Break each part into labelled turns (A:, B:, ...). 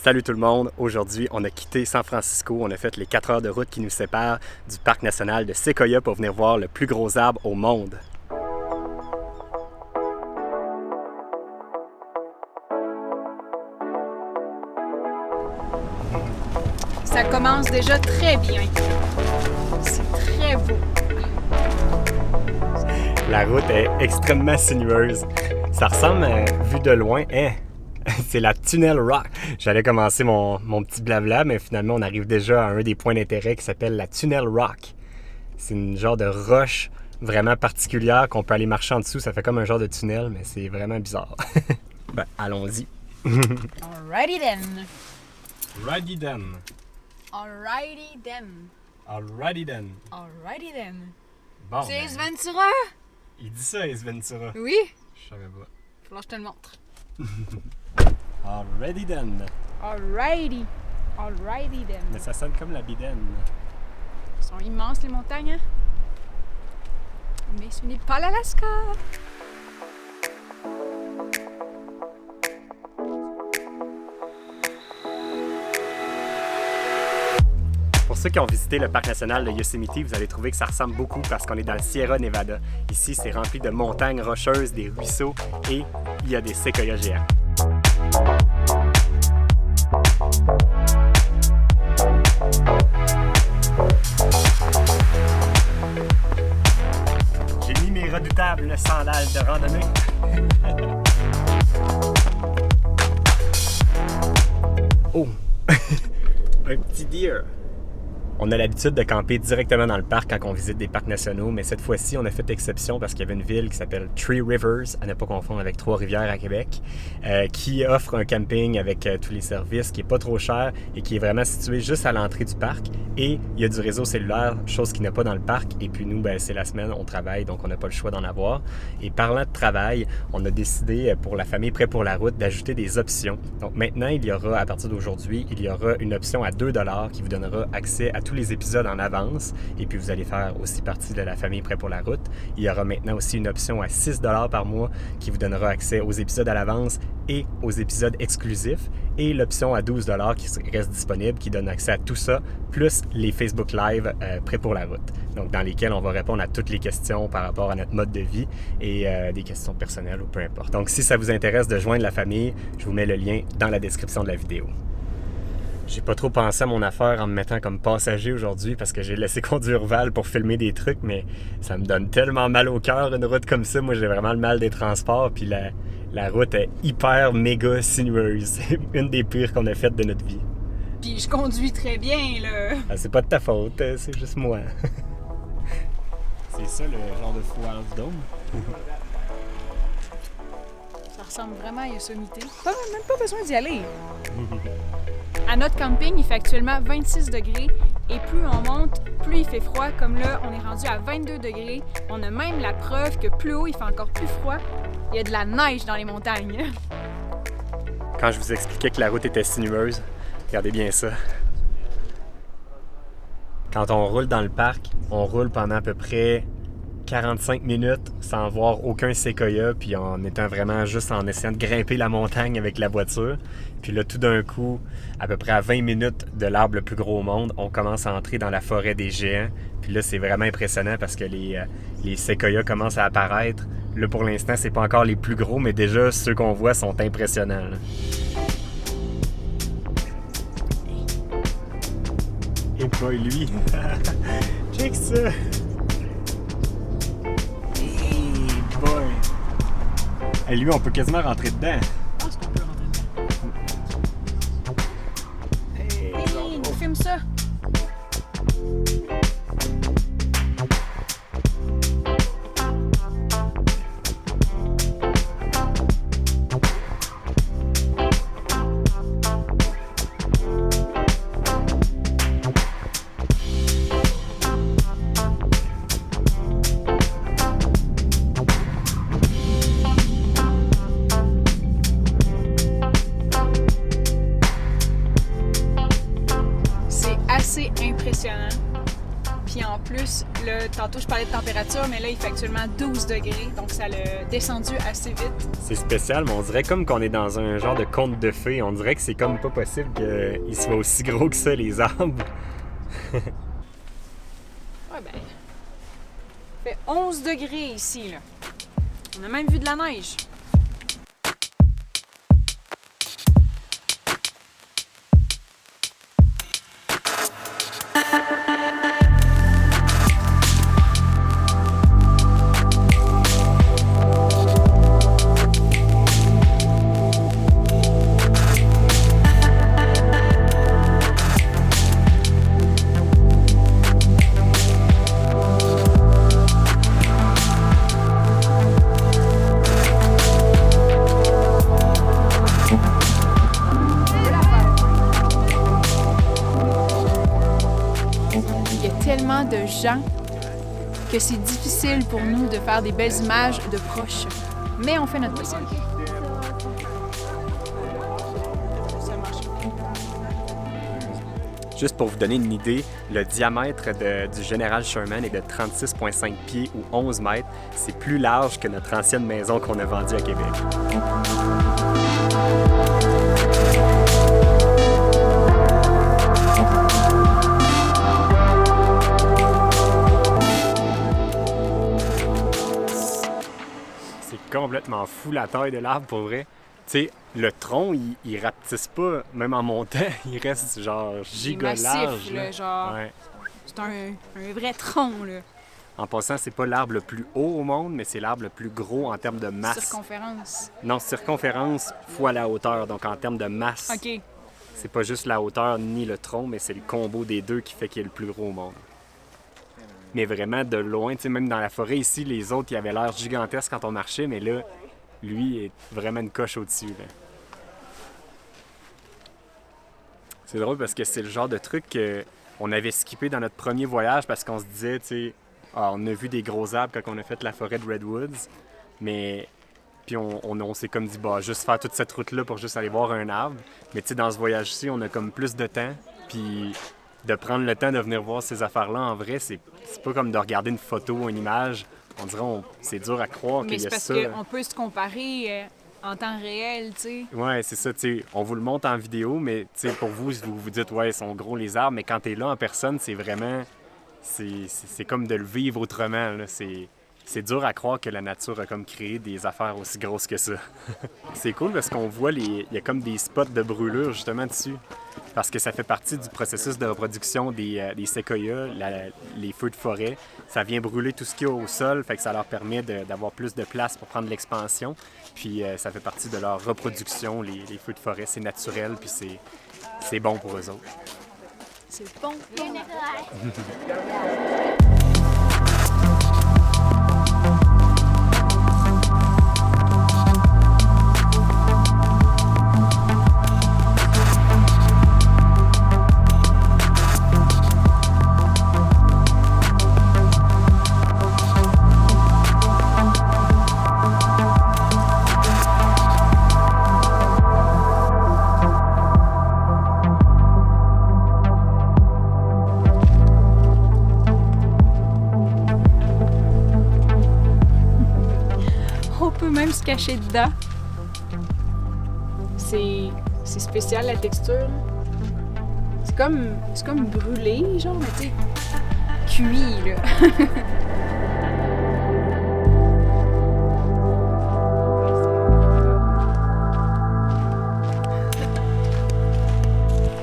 A: Salut tout le monde! Aujourd'hui, on a quitté San Francisco. On a fait les 4 heures de route qui nous séparent du parc national de Sequoia pour venir voir le plus gros arbre au monde.
B: Ça commence déjà très bien. C'est très beau.
A: La route est extrêmement sinueuse. Ça ressemble, vu de loin, c'est la Tunnel Rock. J'allais commencer mon petit blabla, mais finalement, on arrive déjà à un des points d'intérêt qui s'appelle la Tunnel Rock. C'est une genre de roche vraiment particulière qu'on peut aller marcher en dessous. Ça fait comme un genre de tunnel, mais c'est vraiment bizarre. Ben, allons-y.
B: Alrighty then.
A: Righty then.
B: Alrighty then.
A: Alrighty then.
B: Alrighty then.
A: Bon,
B: C'est
A: ben,
B: Ventura?
A: il dit ça, Ace Ventura.
B: Oui.
A: Je savais pas.
B: Faut que je te le montre.
A: Alrighty then.
B: Alrighty. Alrighty then.
A: Mais ça sonne comme la bidaine.
B: Ils sont immenses les montagnes, hein? Mais ce n'est pas l'Alaska.
A: Pour ceux qui ont visité le parc national de Yosemite, vous allez trouver que ça ressemble beaucoup parce qu'on est dans le Sierra Nevada. Ici, c'est rempli de montagnes rocheuses, des ruisseaux et il y a des séquoias géants. J'ai mis mes redoutables sandales de randonnée. Oh! Un petit deer! On a l'habitude de camper directement dans le parc quand on visite des parcs nationaux, mais cette fois-ci, on a fait exception parce qu'il y avait une ville qui s'appelle Three Rivers, à ne pas confondre avec Trois-Rivières à Québec, qui offre un camping avec tous les services, qui est pas trop cher et qui est vraiment situé juste à l'entrée du parc. Et il y a du réseau cellulaire, chose qu'il n'y a pas dans le parc. Et puis nous, ben, c'est la semaine, on travaille, donc on n'a pas le choix d'en avoir. Et parlant de travail, on a décidé pour la famille Prêt pour la route d'ajouter des options. Donc maintenant, il y aura, à partir d'aujourd'hui, il y aura une option à 2$ qui vous donnera accès à tous les épisodes en avance. Et puis vous allez faire aussi partie de la famille Prêt pour la route. Il y aura maintenant aussi une option à 6$ par mois qui vous donnera accès aux épisodes à l'avance et aux épisodes exclusifs. Et l'option à 12$ qui reste disponible, qui donne accès à tout ça, plus les Facebook Live Prêt pour la route. Donc, dans lesquels on va répondre à toutes les questions par rapport à notre mode de vie et des questions personnelles ou peu importe. Donc, si ça vous intéresse de joindre la famille, je vous mets le lien dans la description de la vidéo. J'ai pas trop pensé à mon affaire en me mettant comme passager aujourd'hui parce que j'ai laissé conduire Val pour filmer des trucs, mais ça me donne tellement mal au cœur une route comme ça. Moi, j'ai vraiment le mal des transports, puis la route est hyper méga sinueuse. C'est une des pires qu'on a faites de notre vie.
B: Puis je conduis très bien, là.
A: Ah, c'est pas de ta faute, c'est juste moi. C'est ça le genre de fou Half Dome?
B: Ça ressemble vraiment à Yosemite. Même pas besoin d'y aller. À notre camping, il fait actuellement 26 degrés et plus on monte, plus il fait froid. Comme là, on est rendu à 22 degrés. On a même la preuve que plus haut, il fait encore plus froid. Il y a de la neige dans les montagnes.
A: Quand je vous expliquais que la route était sinueuse, regardez bien ça. Quand on roule dans le parc, on roule pendant à peu près 45 minutes sans voir aucun séquoia, puis en étant vraiment juste en essayant de grimper la montagne avec la voiture. Puis là, tout d'un coup, à peu près à 20 minutes de l'arbre le plus gros au monde, on commence à entrer dans la forêt des géants. Puis là, c'est vraiment impressionnant parce que les séquoias commencent à apparaître. Là, pour l'instant, c'est pas encore les plus gros, mais déjà, ceux qu'on voit sont impressionnants, là. Et pas lui! Check ça! Boy. Et lui, on peut quasiment rentrer dedans.
B: Je pense qu'on peut rentrer dedans. Hey, nous filme ça. Impressionnant. Puis en plus, là, tantôt je parlais de température, mais là il fait actuellement 12 degrés, donc ça l'a descendu assez vite.
A: C'est spécial, mais on dirait comme qu'on est dans un genre de conte de fées. On dirait que c'est comme pas possible qu'ils soient aussi gros que ça, les arbres.
B: Ouais, ben. Il fait 11 degrés ici, là. On a même vu de la neige. De gens que c'est difficile pour nous de faire des belles images de proches. Mais on fait notre possible.
A: Juste pour vous donner une idée, le diamètre du Général Sherman est de 36,5 pieds ou 11 mètres. C'est plus large que notre ancienne maison qu'on a vendue à Québec. Complètement fou la taille de l'arbre pour vrai. Tu sais, le tronc, il rapetisse pas, même en montant, il reste genre giga large.
B: Là, genre. Ouais. C'est un vrai tronc, là.
A: En passant, c'est pas l'arbre le plus haut au monde, mais c'est l'arbre le plus gros en termes de masse.
B: Circonférence.
A: Non, circonférence fois la hauteur, donc en termes de masse.
B: OK.
A: C'est pas juste la hauteur ni le tronc, mais c'est le combo des deux qui fait qu'il est le plus gros au monde. Mais vraiment de loin, tu sais, même dans la forêt ici, les autres, ils avaient l'air gigantesques quand on marchait, mais là, lui est vraiment une coche au-dessus, là. C'est drôle parce que c'est le genre de truc qu'on avait skippé dans notre premier voyage parce qu'on se disait, tu sais, on a vu des gros arbres quand on a fait la forêt de Redwoods, mais puis on s'est comme dit, bah, juste faire toute cette route-là pour juste aller voir un arbre. Mais tu sais, dans ce voyage-ci, on a comme plus de temps, puis de prendre le temps de venir voir ces affaires-là, en vrai, c'est pas comme de regarder une photo ou une image. On dirait c'est dur à croire qu'il y a ça.
B: Mais c'est parce qu'on peut se comparer en temps réel, tu sais.
A: Ouais, c'est ça, tu sais. On vous le montre en vidéo, mais tu sais, pour vous, vous vous dites, ouais, ils sont gros les arbres, mais quand t'es là en personne, c'est vraiment... C'est comme de le vivre autrement, là. C'est dur à croire que la nature a comme créé des affaires aussi grosses que ça. C'est cool parce qu'on voit il y a comme des spots de brûlure justement dessus. Parce que ça fait partie du processus de reproduction des séquoias, les feux de forêt. Ça vient brûler tout ce qu'il y a au sol, fait que ça leur permet d'avoir plus de place pour prendre l'expansion. Puis ça fait partie de leur reproduction, les feux de forêt. C'est naturel, puis c'est bon pour eux autres.
B: C'est bon. Même se cacher dedans. C'est spécial la texture. C'est comme brûlé, genre, mais tu sais, cuit, là.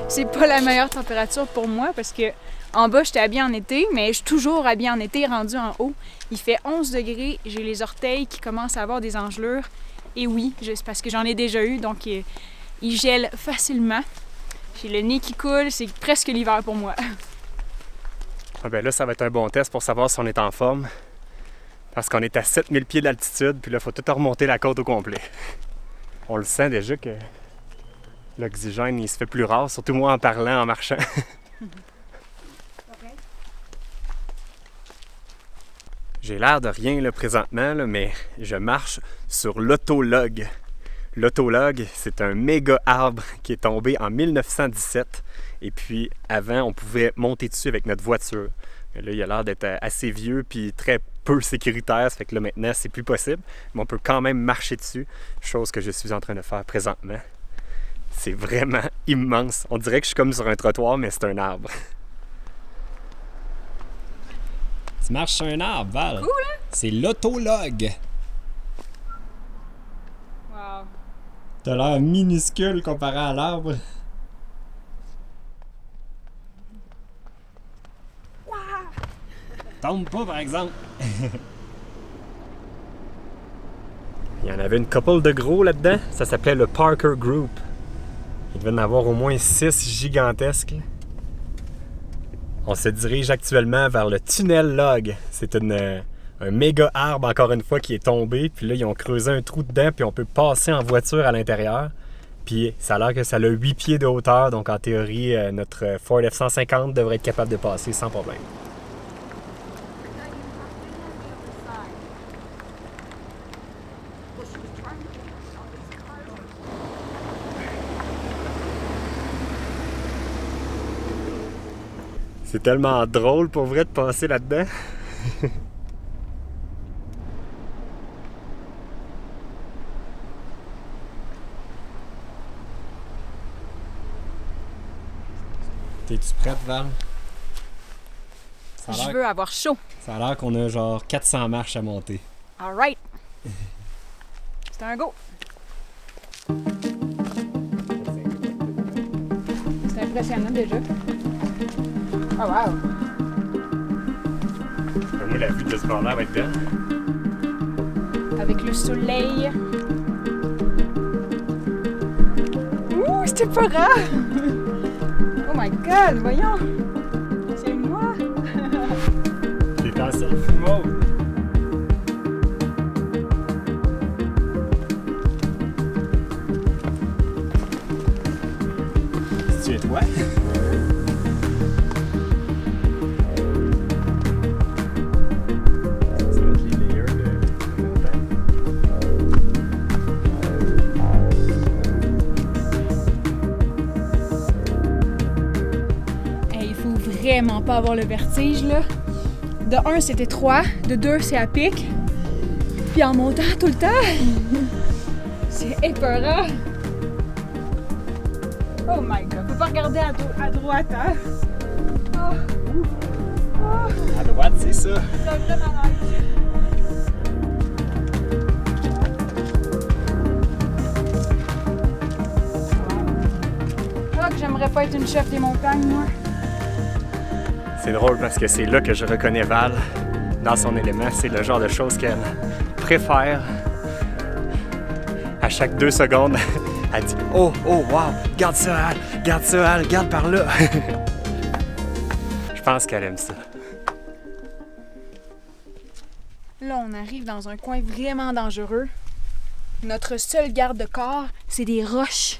B: C'est pas la meilleure température pour moi parce que en bas, j'étais habillée en été, mais je suis toujours habillée en été, rendue en haut. Il fait 11 degrés, j'ai les orteils qui commencent à avoir des engelures. Et oui, c'est parce que j'en ai déjà eu, donc il gèle facilement. J'ai le nez qui coule, c'est presque l'hiver pour moi.
A: Ah ben là, ça va être un bon test pour savoir si on est en forme. Parce qu'on est à 7000 pieds d'altitude, puis là, il faut tout remonter la côte au complet. On le sent déjà que l'oxygène, il se fait plus rare, surtout moi en parlant, en marchant. J'ai l'air de rien là, présentement, là, mais je marche sur l'autologue. L'autologue, c'est un méga arbre qui est tombé en 1917. Et puis, avant, on pouvait monter dessus avec notre voiture. Mais là, il a l'air d'être assez vieux puis très peu sécuritaire. Ça fait que là, maintenant, c'est plus possible. Mais on peut quand même marcher dessus, chose que je suis en train de faire présentement. C'est vraiment immense. On dirait que je suis comme sur un trottoir, mais c'est un arbre.
C: Tu marches sur un arbre, Val.
B: Cool, hein?
C: C'est l'autologue.
B: Wow.
C: T'as l'air minuscule comparé à l'arbre. Tombe pas, par exemple.
A: Il y en avait une couple de gros là-dedans. Ça s'appelait le Parker Group. Il devait en avoir au moins 6 gigantesques. Là. On se dirige actuellement vers le tunnel log. C'est un méga arbre, encore une fois, qui est tombé. Puis là, ils ont creusé un trou dedans, puis on peut passer en voiture à l'intérieur. Puis ça a l'air que ça a 8 pieds de hauteur. Donc en théorie, notre Ford F-150 devrait être capable de passer sans problème. C'est tellement drôle pour vrai de passer là-dedans.
C: T'es-tu prête, Val?
B: Je veux avoir chaud.
C: Ça a l'air qu'on a genre 400 marches à monter.
B: All right. C'est un go. C'est impressionnant déjà. Oh wow.
A: Moi, la vue de ce bord-là va être belle.
B: Avec le soleil. Ouh, c'était pas rare. Oh my god, voyons. C'est moi.
A: T'es en selfie mode.
C: C'est toi?
B: Vraiment pas avoir le vertige là. De 1 c'était 3, de 2 c'est à pic. Puis en montant tout le temps. C'est épeurant. Oh my god, faut pas regarder à droite hein. Oh. Oh.
C: À droite, c'est ça.
B: Ça me donne à l'air. Ah que j'aimerais pas être une chef des montagnes moi.
A: C'est drôle parce que c'est là que je reconnais Val dans son élément. C'est le genre de choses qu'elle préfère. À chaque 2 secondes, elle dit « Oh, oh, wow, garde ça, Al, garde ça, Al, garde par là. » Je pense qu'elle aime ça.
B: Là, on arrive dans un coin vraiment dangereux. Notre seul garde-corps, c'est des roches.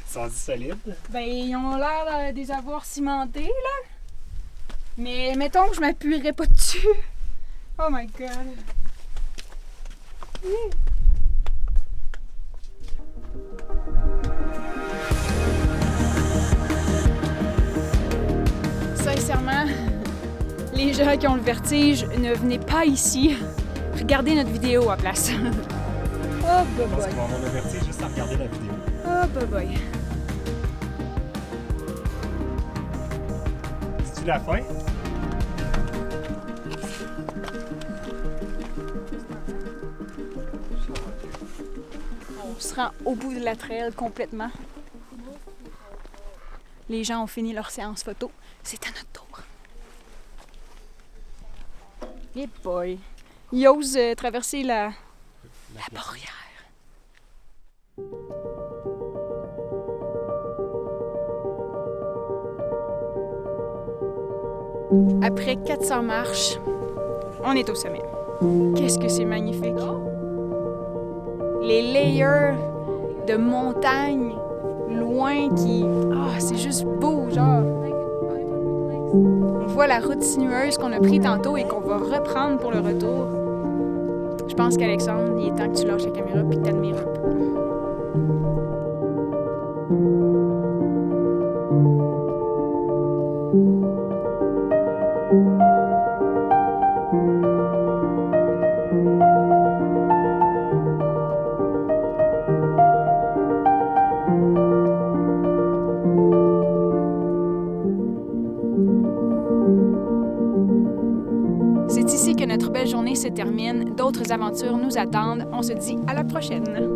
C: Sont-ils solides?
B: Ben, ils ont l'air de les avoir cimentés, là. Mais mettons que je m'appuierais pas dessus. Oh my god. Sincèrement, les gens qui ont le vertige, ne venez pas ici. Regardez notre vidéo à place. Oh,
C: Je pense
B: boy.
C: qu'on va avoir le vertige juste à regarder la vidéo.
B: Oh, boy.
C: C'est-tu la fin?
B: On se rend au bout de la trail complètement. Les gens ont fini leur séance photo. C'est à notre tour. Et boy! Ils osent traverser la barrière. Après 400 marches, on est au sommet. Qu'est-ce que c'est magnifique! Les layers de montagnes loin qui... Ah, c'est juste beau, genre. On voit la route sinueuse qu'on a prise tantôt et qu'on va reprendre pour le retour. Je pense qu'Alexandre, il est temps que tu lâches la caméra et que tu t'admires un peu. C'est ici que notre belle journée se termine. D'autres aventures nous attendent. On se dit à la prochaine.